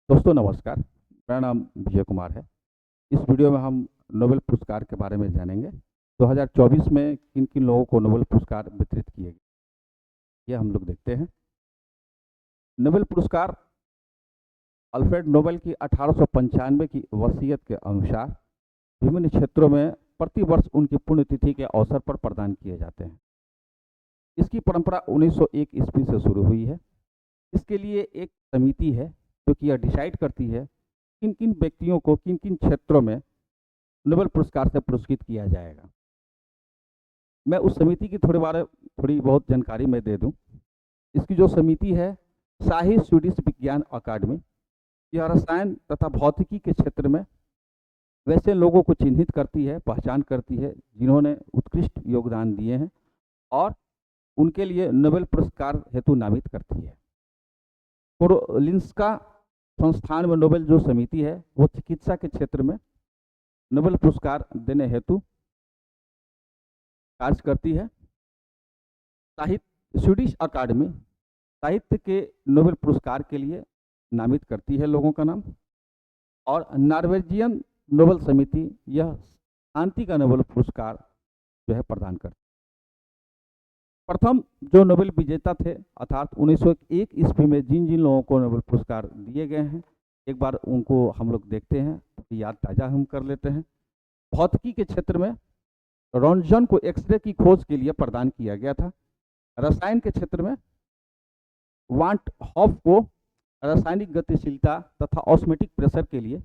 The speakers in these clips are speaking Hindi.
दोस्तों नमस्कार। मेरा नाम विजय कुमार है। इस वीडियो में हम नोबेल पुरस्कार के बारे में जानेंगे। 2024 में किन किन लोगों को नोबेल पुरस्कार वितरित किए गए, ये हम लोग देखते हैं। नोबेल पुरस्कार अल्फ्रेड नोबेल की 1895 की वसीयत के अनुसार विभिन्न क्षेत्रों में प्रति वर्ष उनकी पुण्यतिथि के अवसर पर प्रदान किए जाते हैं। इसकी परंपरा 1901 ईस्वी से शुरू हुई है। इसके लिए एक समिति है जो कि यह डिसाइड करती है किन किन व्यक्तियों को किन किन क्षेत्रों में नोबेल पुरस्कार से पुरस्कृत किया जाएगा। मैं उस समिति की थोड़ी बहुत जानकारी मैं दे दूं। इसकी जो समिति है शाही स्वीडिश विज्ञान अकादमी, यह रसायन तथा भौतिकी के क्षेत्र में वैसे लोगों को चिन्हित करती है, पहचान करती है जिन्होंने उत्कृष्ट योगदान दिए हैं और उनके लिए नोबेल पुरस्कार हेतु नामित करती है। कोरोलिंस्का संस्थान में नोबेल जो समिति है वो चिकित्सा के क्षेत्र में नोबेल पुरस्कार देने हेतु कार्य करती है। स्वीडिश अकादमी साहित्य के नोबेल पुरस्कार के लिए नामित करती है लोगों का नाम, और नॉर्वेजियन नोबेल समिति यह शांति का नोबेल पुरस्कार जो है प्रदान करती है। प्रथम जो नोबेल विजेता थे अर्थात 1901 ईस्वी में जिन जिन लोगों को नोबेल पुरस्कार दिए गए हैं, एक बार उनको हम लोग देखते हैं, याद ताज़ा हम कर लेते हैं। भौतिकी के क्षेत्र में रॉन्जन को एक्सरे की खोज के लिए प्रदान किया गया था। रसायन के क्षेत्र में वांट हॉफ को रासायनिक गतिशीलता तथा ऑस्मेटिक प्रेशर के लिए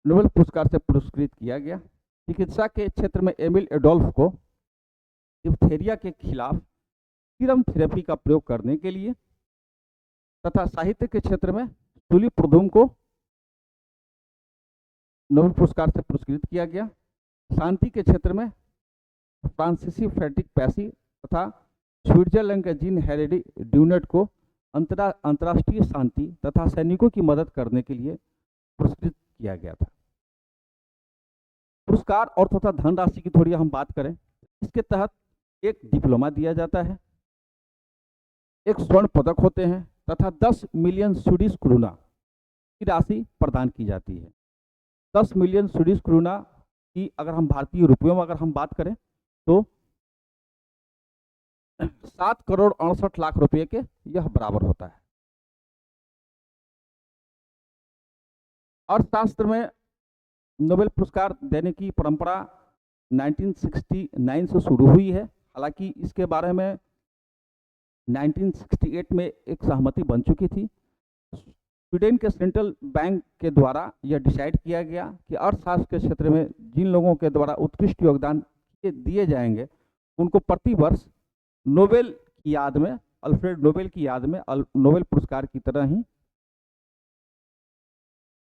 नोबेल पुरस्कार से पुरस्कृत किया गया। चिकित्सा के क्षेत्र में एमिल एडोल्फ को डिप्थेरिया के खिलाफ सीरम थेरेपी का प्रयोग करने के लिए, तथा साहित्य के क्षेत्र में तुली प्रदुम को नोबेल पुरस्कार से पुरस्कृत किया गया। शांति के क्षेत्र में फ्रांसीसी फ्रेडरिक पैसी तथा स्विट्जरलैंड के जीन हेरेडी ड्यूनेट को अंतर्राष्ट्रीय शांति तथा सैनिकों की मदद करने के लिए पुरस्कृत किया गया था। पुरस्कार और तथा धनराशि की थोड़ी हम बात करें, इसके तहत एक डिप्लोमा दिया जाता है, एक स्वर्ण पदक होते हैं तथा 10 मिलियन स्वीडिश क्रूना की राशि प्रदान की जाती है। 10 मिलियन स्वीडिश क्रूना की अगर हम भारतीय रुपयों में अगर हम बात करें तो 7 करोड़ 68 लाख रुपए के यह बराबर होता है। अर्थशास्त्र में नोबेल पुरस्कार देने की परंपरा 1969 से शुरू हुई है। हालांकि इसके बारे में 1968 में एक सहमति बन चुकी थी। स्वीडन के सेंट्रल बैंक के द्वारा यह डिसाइड किया गया कि अर्थशास्त्र के क्षेत्र में जिन लोगों के द्वारा उत्कृष्ट योगदान दिए जाएंगे उनको प्रति वर्ष नोबेल की याद में, अल्फ्रेड नोबेल की याद में नोबेल पुरस्कार की तरह ही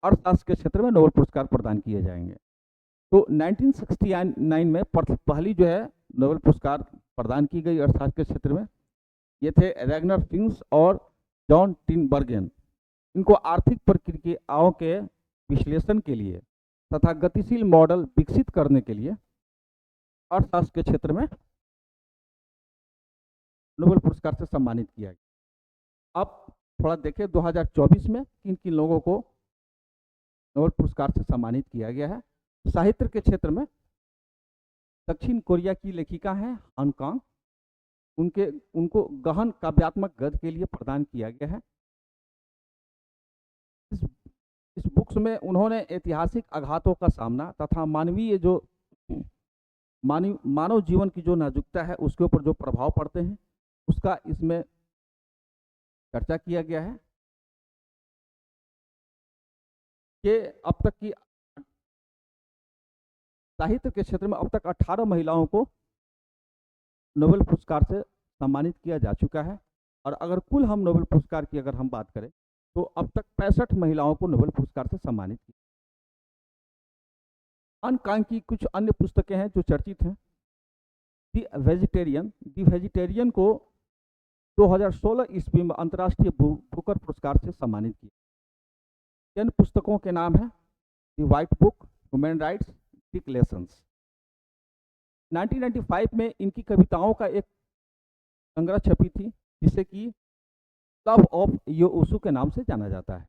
अर्थशास्त्र के क्षेत्र में नोबेल पुरस्कार प्रदान किए जाएंगे। तो 1969 में पहली जो है नोबेल पुरस्कार प्रदान की गई अर्थशास्त्र के क्षेत्र में। ये थे रैगनर फिंक्स और जॉन टिनबर्गेन। इनको आर्थिक प्रक्रियाओं के विश्लेषण के लिए तथा गतिशील मॉडल विकसित करने के लिए अर्थशास्त्र के क्षेत्र में नोबेल पुरस्कार से सम्मानित किया गया। अब थोड़ा देखें 2024 में किन किन लोगों को नोबेल पुरस्कार से सम्मानित किया गया है। साहित्य के क्षेत्र में दक्षिण कोरिया की लेखिका हैं हान कांग, उनको गहन काव्यात्मक गद्य के लिए प्रदान किया गया है। इस बुक्स में उन्होंने ऐतिहासिक आघातों का सामना तथा मानवीय जो मानव जीवन की जो नाजुकता है उसके ऊपर जो प्रभाव पड़ते हैं उसका इसमें चर्चा किया गया है कि अब तक की साहित्य के क्षेत्र में अब तक 18 महिलाओं को नोबेल पुरस्कार से सम्मानित किया जा चुका है, और अगर कुल हम नोबेल पुरस्कार की अगर हम बात करें तो अब तक 65 महिलाओं को नोबेल पुरस्कार से सम्मानित किया। हान कांग की कुछ अन्य पुस्तकें हैं जो चर्चित हैं। दी वेजिटेरियन को 2016 ईस्वी में अंतर्राष्ट्रीय बुकर पुरस्कार से सम्मानित किया। इन पुस्तकों के नाम है the white book, human rights, lessons. 1995 में इनकी कविताओं का एक संग्रह छपी थी जिसे कि लव ऑफ योसू के नाम से जाना जाता है।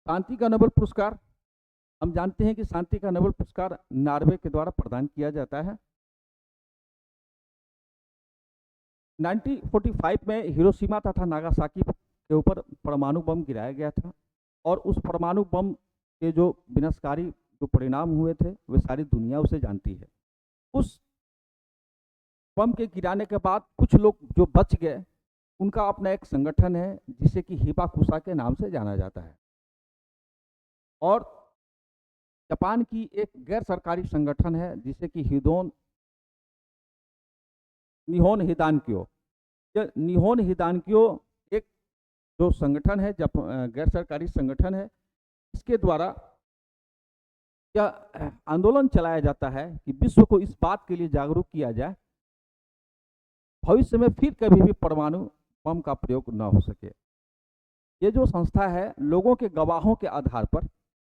शांति का नोबेल पुरस्कार, हम जानते हैं कि शांति का नोबेल पुरस्कार नॉर्वे के द्वारा प्रदान किया जाता है। 1945 में हिरोशिमा तथा नागासाकी के ऊपर परमाणु बम गिराया गया था और उस परमाणु बम के जो विनाशकारी जो परिणाम हुए थे वे सारी दुनिया उसे जानती है। उस बम के गिराने के बाद कुछ लोग जो बच गए उनका अपना एक संगठन है जिसे कि हिबाकुशा के नाम से जाना जाता है, और जापान की एक गैर सरकारी संगठन है जिसे कि निहोन हिदानक्यो। यह निहोन हिदानक्यो एक जो संगठन है, गैर सरकारी संगठन है, इसके द्वारा यह आंदोलन चलाया जाता है कि विश्व को इस बात के लिए जागरूक किया जाए भविष्य में फिर कभी भी परमाणु बम का प्रयोग न हो सके। ये जो संस्था है लोगों के गवाहों के आधार पर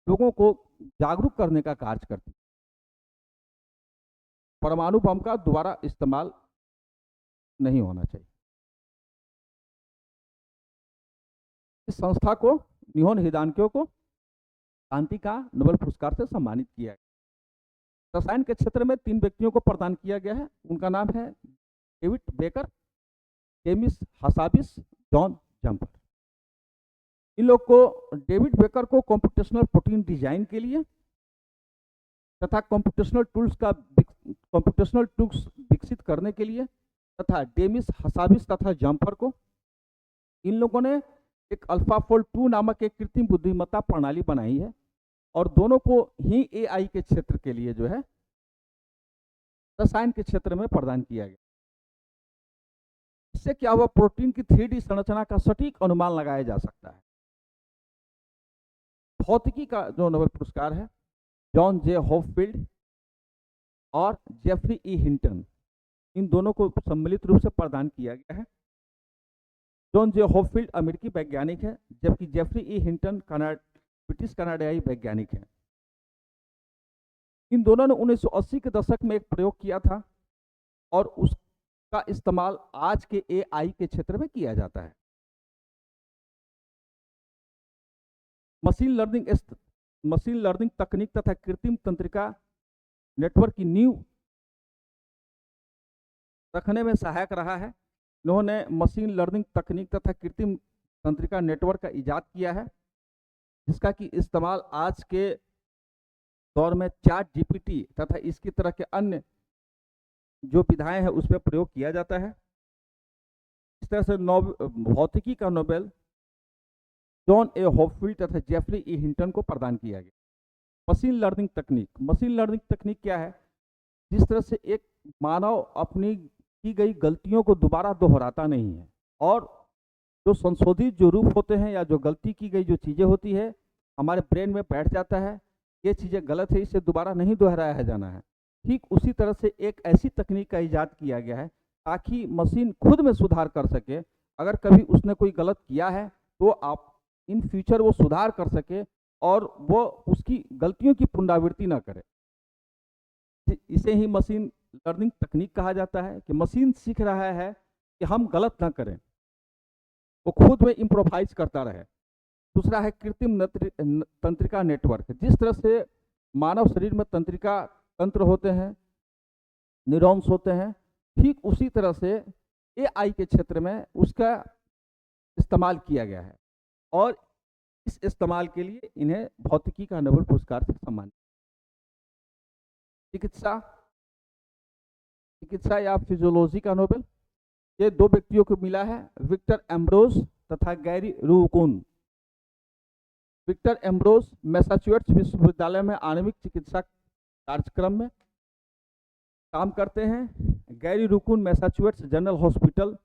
लोगों को जागरूक करने का कार्य करती है। परमाणु बम का दोबारा इस्तेमाल नहीं होना चाहिए। इस संस्था को, निहोन हिदानक्यो को, शांति का नोबेल पुरस्कार से सम्मानित किया गया। रसायन के क्षेत्र में 3 व्यक्तियों को प्रदान किया गया है। उनका नाम है David Baker, Demis Hassabis, John Jumper. इन लोग को, डेविड बेकर को कंप्यूटेशनल प्रोटीन डिजाइन के लिए तथा कंप्यूटेशनल टूल्स विकसित करने के लिए, तथा डेमिस हासाबिस तथा जम्पर को, इन लोगों ने एक अल्फाफोल्ड 2 नामक एक कृत्रिम बुद्धिमत्ता प्रणाली बनाई है और दोनों को ही एआई के क्षेत्र के लिए जो है रसायन के क्षेत्र में प्रदान किया गया। इससे क्या हुआ, प्रोटीन की 3D संरचना का सटीक अनुमान लगाया जा सकता है। भौतिकी का जो नोबेल पुरस्कार है जॉन जे होपफील्ड और जेफरी ई हिंटन, इन दोनों को सम्मिलित रूप से प्रदान किया गया है। जॉन जे होपफील्ड अमेरिकी वैज्ञानिक है, जबकि जेफरी ई हिंटन ब्रिटिश कनाडाई वैज्ञानिक है। इन दोनों ने 1980 के दशक में एक प्रयोग किया था और उसका इस्तेमाल आज के एआई के क्षेत्र में किया जाता है। मशीन लर्निंग तकनीक तथा कृत्रिम तंत्रिका नेटवर्क की नींव रखने में सहायक रहा है। इन्होंने मशीन लर्निंग तकनीक तथा कृत्रिम तंत्रिका नेटवर्क का इजाद किया है, जिसका कि इस्तेमाल आज के दौर में चैट जीपीटी तथा इसकी तरह के अन्य जो विधाएं हैं उसमें प्रयोग किया जाता है। इस तरह से भौतिकी का नोबेल जॉन ए होपफील्ड तथा जेफरी ई हिंटन को प्रदान किया गया। मशीन लर्निंग तकनीक क्या है, जिस तरह से एक मानव अपनी की गई गलतियों को दोबारा दोहराता नहीं है और जो संशोधित जो रूप होते हैं या जो गलती की गई जो चीज़ें होती है हमारे ब्रेन में बैठ जाता है, ये चीज़ें गलत है, इसे दोबारा नहीं दोहराया जाना है। ठीक उसी तरह से एक ऐसी तकनीक का इजाद किया गया है ताकि मशीन खुद में सुधार कर सके। अगर कभी उसने कोई गलत किया है तो आप इन फ्यूचर वो सुधार कर सके और वो उसकी गलतियों की पुनरावृत्ति ना करे। इसे ही मशीन लर्निंग तकनीक कहा जाता है कि मशीन सीख रहा है कि हम गलत ना करें, वो खुद में इम्प्रोवाइज करता रहे। दूसरा है कृत्रिम तंत्रिका नेटवर्क। जिस तरह से मानव शरीर में तंत्रिका तंत्र होते हैं, न्यूरॉन्स होते हैं, ठीक उसी तरह से एआई के क्षेत्र में उसका इस्तेमाल किया गया है और इस इस्तेमाल के लिए इन्हें भौतिकी का नोबेल पुरस्कार से सम्मानित। चिकित्सा या फिजियोलॉजी का नोबेल ये 2 व्यक्तियों को मिला है, विक्टर एम्ब्रोज तथा गैरी रूकुन। विक्टर एम्ब्रोज मैसाचुसेट्स विश्वविद्यालय में आणविक चिकित्सा कार्यक्रम में काम करते हैं। गैरी रूकुन मैसाचुसेट्स जनरल हॉस्पिटल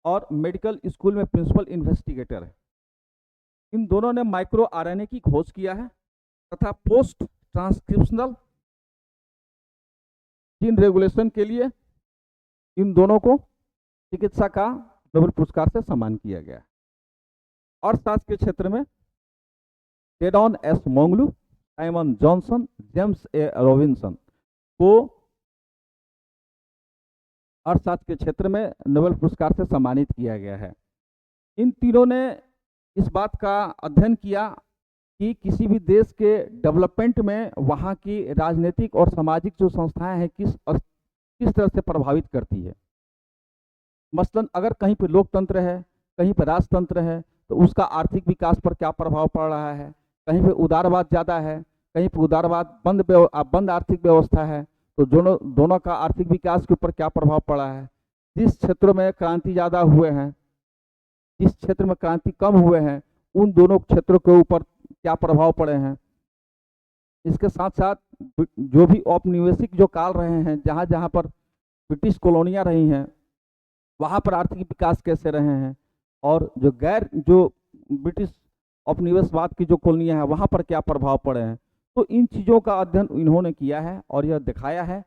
और मेडिकल स्कूल में प्रिंसिपल इन्वेस्टिगेटर है। इन दोनों ने माइक्रो आरएनए की खोज किया है तथा पोस्ट ट्रांसक्रिप्शनल जीन रेगुलेशन के लिए इन दोनों को चिकित्सा का नोबेल पुरस्कार से सम्मान किया गया है। अर्थशास्त्र के क्षेत्र में Daron Acemoglu, Simon Johnson, James A Robinson को अर्थशास्त्र के क्षेत्र में नोबेल पुरस्कार से सम्मानित किया गया है। इन तीनों ने इस बात का अध्ययन किया कि किसी भी देश के डेवलपमेंट में वहाँ की राजनीतिक और सामाजिक जो संस्थाएं हैं किस तरह से प्रभावित करती है। मसलन अगर कहीं पर लोकतंत्र है, कहीं पर राजतंत्र है, तो उसका आर्थिक विकास पर क्या प्रभाव पड़ रहा है। कहीं पे उदारवाद ज़्यादा है, कहीं पर उदारवाद बंद आर्थिक व्यवस्था है, तो दोनों का आर्थिक विकास के ऊपर क्या प्रभाव पड़ा है। जिस क्षेत्रों में क्रांति ज़्यादा हुए हैं, जिस क्षेत्र में क्रांति कम हुए हैं, उन दोनों क्षेत्रों के ऊपर क्या प्रभाव पड़े हैं। इसके साथ साथ जो भी औपनिवेशिक जो काल रहे हैं, जहाँ जहाँ पर ब्रिटिश कॉलोनियाँ रही हैं, वहाँ पर आर्थिक विकास कैसे रहे हैं, और जो ब्रिटिश औपनिवेशवाद की जो कॉलोनियाँ हैं, वहाँ पर क्या प्रभाव पड़े हैं। तो इन चीज़ों का अध्ययन इन्होंने किया है और यह दिखाया है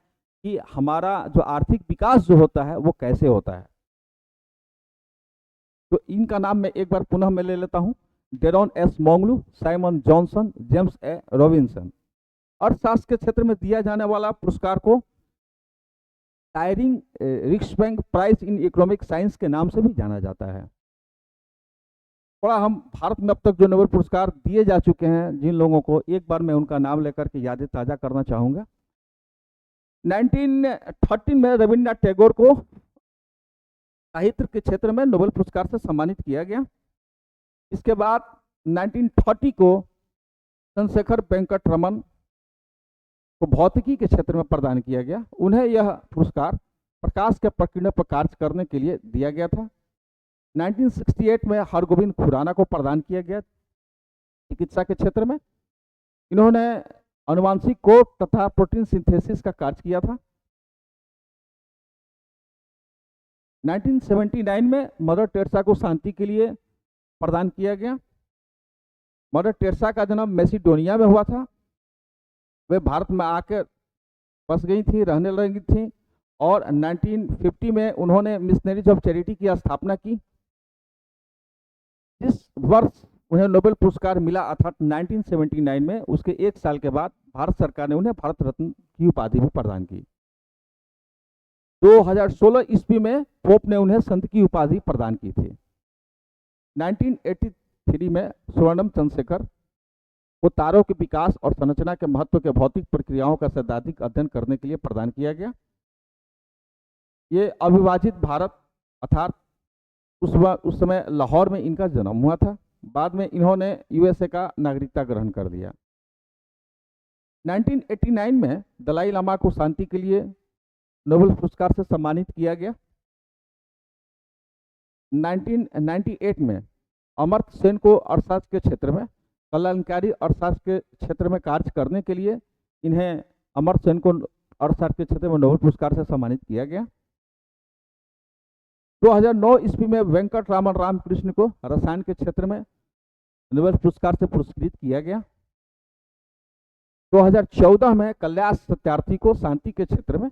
कि हमारा जो आर्थिक विकास जो होता है वो कैसे होता है। तो इनका नाम मैं एक बार पुनः मैं ले लेता हूँ। Daron Acemoglu, Simon Johnson, James A Robinson. अर्थशास्त्र के क्षेत्र में दिया जाने वाला पुरस्कार को टायरिंग Riksbank prize in economic science के नाम से भी जाना जाता है। थोड़ा हम भारत में अब तक जो नोबेल पुरस्कार दिए जा चुके हैं जिन लोगों को, एक बार मैं उनका नाम लेकर के यादें ताज़ा करना चाहूँगा। 1913 में रविन्द्रनाथ टैगोर को साहित्य के क्षेत्र में नोबेल पुरस्कार से सम्मानित किया गया। इसके बाद 1930 को चंद्रशेखर वेंकट रमन को भौतिकी के क्षेत्र में प्रदान किया गया। उन्हें यह पुरस्कार प्रकाश के प्रकीर्णन पर कार्य करने के लिए दिया गया था। 1968 में हरगोविंद खुराना को प्रदान किया गया चिकित्सा के क्षेत्र में। इन्होंने आनुवांशिक कोड तथा प्रोटीन सिंथेसिस का कार्य किया था। 1979 में मदर टेरेसा को शांति के लिए प्रदान किया गया। मदर टेरेसा का जन्म मैसिडोनिया में हुआ था। वे भारत में आकर बस गई थी, रहने लगी थी, और 1950 में उन्होंने मिशनरीज ऑफ चैरिटी की स्थापना की। जिस वर्ष उन्हें नोबेल पुरस्कार मिला अर्थात 1979 में, उसके एक साल के बाद भारत सरकार ने उन्हें भारत रत्न की उपाधि भी प्रदान की। 2016 ईस्वी में पोप ने उन्हें संत की उपाधि प्रदान की थी। 1983 में स्वर्णम चंद्रशेखर को तारों के विकास और संरचना के महत्व के भौतिक प्रक्रियाओं का सैद्धांतिक अध्ययन करने के लिए प्रदान किया गया। ये अविभाजित भारत अर्थात उस समय लाहौर में इनका जन्म हुआ था। बाद में इन्होंने यूएसए का नागरिकता ग्रहण कर लिया। 1989 में दलाई लामा को शांति के लिए नोबेल पुरस्कार से सम्मानित किया गया। 1998 में अमर्त्य सेन को अर्थशास्त्र के क्षेत्र में कल्याणकारी अर्थशास्त्र के क्षेत्र में कार्य करने के लिए इन्हें अमर्त्य सेन को अर्थशास्त्र के क्षेत्र में नोबेल पुरस्कार से सम्मानित किया गया। 2009 ईस्वी में वेंकट रामन रामकृष्ण को रसायन के क्षेत्र में नोबेल पुरस्कार से पुरस्कृत किया गया। 2014 में कैलाश सत्यार्थी को शांति के क्षेत्र में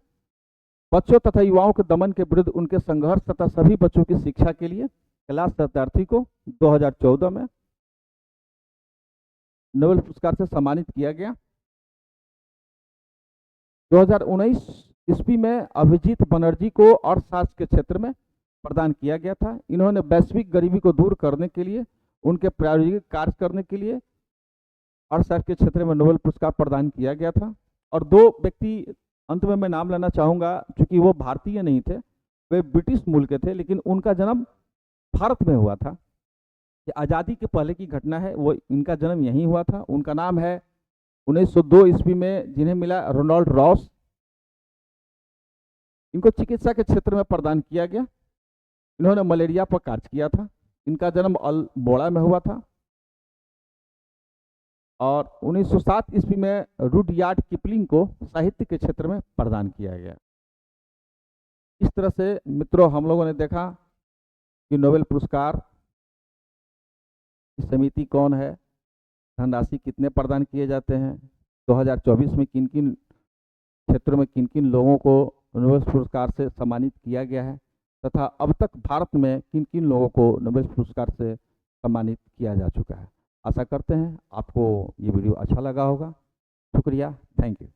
बच्चों तथा युवाओं के दमन के विरुद्ध उनके संघर्ष तथा सभी बच्चों की शिक्षा के लिए कैलाश सत्यार्थी को 2014 में नोबेल पुरस्कार से सम्मानित किया गया। 2019 ईस्वी में अभिजीत बनर्जी को अर्थशास्त्र के क्षेत्र में प्रदान किया गया था। इन्होंने वैश्विक गरीबी को दूर करने के लिए, उनके प्रायोगिक कार्य करने के लिए अर्थशास्त्र के क्षेत्र में नोबेल पुरस्कार प्रदान किया गया था। और दो व्यक्ति अंत में मैं नाम लेना चाहूँगा, क्योंकि वो भारतीय नहीं थे, वे ब्रिटिश मूल के थे, लेकिन उनका जन्म भारत में हुआ था। ये आज़ादी के पहले की घटना है, वो इनका जन्म यहीं हुआ था। उनका नाम है 1902 ईस्वी में जिन्हें मिला रोनाल्ड रॉस। इनको चिकित्सा के क्षेत्र में प्रदान किया गया। इन्होंने मलेरिया पर कार्य किया था। इनका जन्म अल्मोड़ा में हुआ था। और 1907 ईस्वी में रुडयार्ड किपलिंग को साहित्य के क्षेत्र में प्रदान किया गया। इस तरह से मित्रों हम लोगों ने देखा कि नोबेल पुरस्कार की समिति कौन है, धनराशि कितने प्रदान किए जाते हैं, 2024 में किन किन क्षेत्रों में किन किन लोगों को नोबेल पुरस्कार से सम्मानित किया गया है, तथा अब तक भारत में किन किन लोगों को नोबेल पुरस्कार से सम्मानित किया जा चुका है। आशा करते हैं आपको ये वीडियो अच्छा लगा होगा। शुक्रिया, थैंक यू।